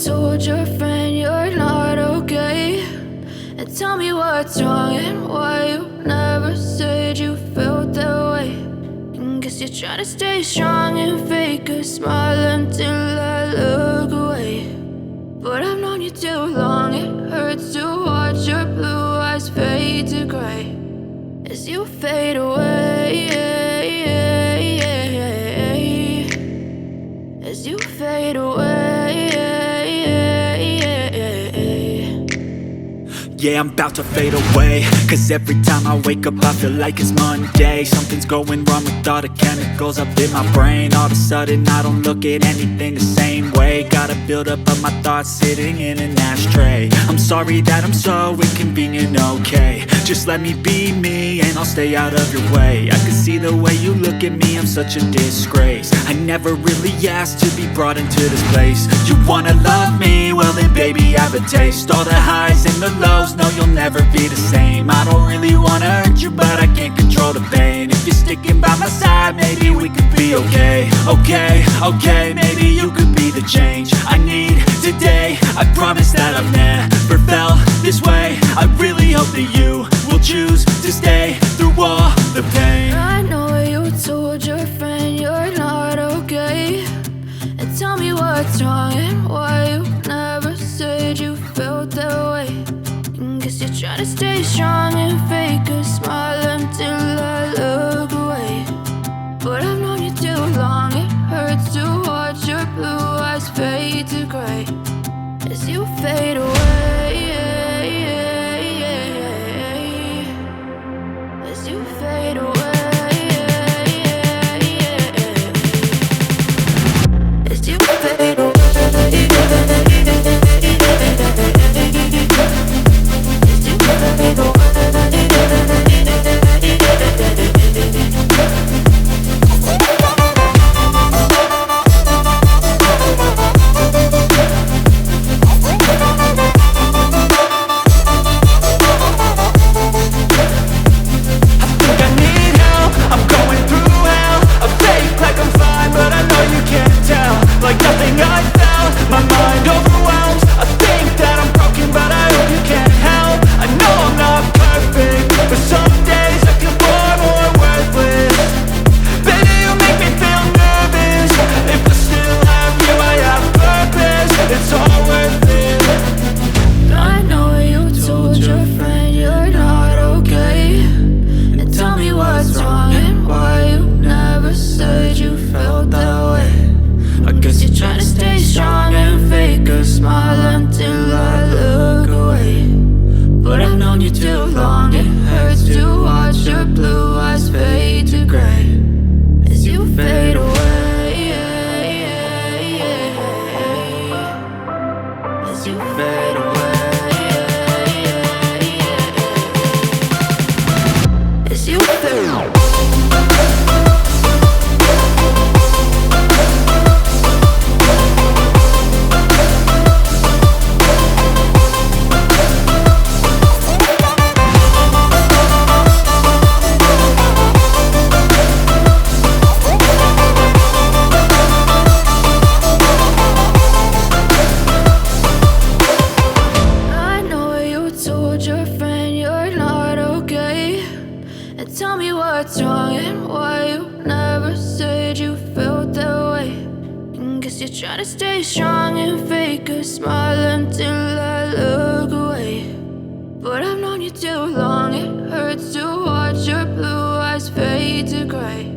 told your friend you're not okay, and tell me what's wrong and why you never said you felt that way. And guess you're trying to stay strong and fake a smile until I look away. But I've known you too long, it hurts to watch your blue eyes fade to gray as you fade away, as you fade away. Yeah, I'm about to fade away, cause every time I wake up I feel like it's Monday. Something's going wrong with all the chemicals up in my brain. All of a sudden I don't look at anything the same way. Gotta build up of my thoughts sitting in an ashtray. I'm sorry that I'm so inconvenient, okay. Just let me be me and I'll stay out of your way. I can see the way you look at me, I'm such a disgrace. I never really asked to be brought into this place. You wanna love me? Well then baby I have a taste. All the highs and the lows, no you'll never be the same. I don't really wanna hurt you but I can't control the pain. If you're sticking by my side maybe we could be okay. Okay, maybe you could be the change I need today. I promise that I've never felt this way. I really hope that you will choose to stay through all the pain. I know you told your friend you're not okay, and tell me what's wrong and why you never said you felt that way. And guess you're trying to stay strong and fake a smile until I look away. But I've known you too long, it hurts to watch your blue eyes fade to gray as you fade away, as you fade away, as you fade away. Like nothing I felt, my mind overwhelmed. I think that I'm broken, but I hope you can't help. I know I'm not perfect, but some days I feel far more worthless. Baby, you make me feel nervous. If I still have you, I have purpose. It's all worth it. I know you told your friend you're not okay, and tell me what's wrong and why you never said you felt that way. I guess you're trying to stay strong and fake a smile until I look away. But I've known you too long, it hurts to watch your blue eyes fade to gray as you fade away, as you fade away, as you fade away. Your friend you're not okay, and tell me what's wrong and why you never said you felt that way. And guess you're trying to stay strong and fake a smile until I look away. But I've known you too long, it hurts to watch your blue eyes fade to gray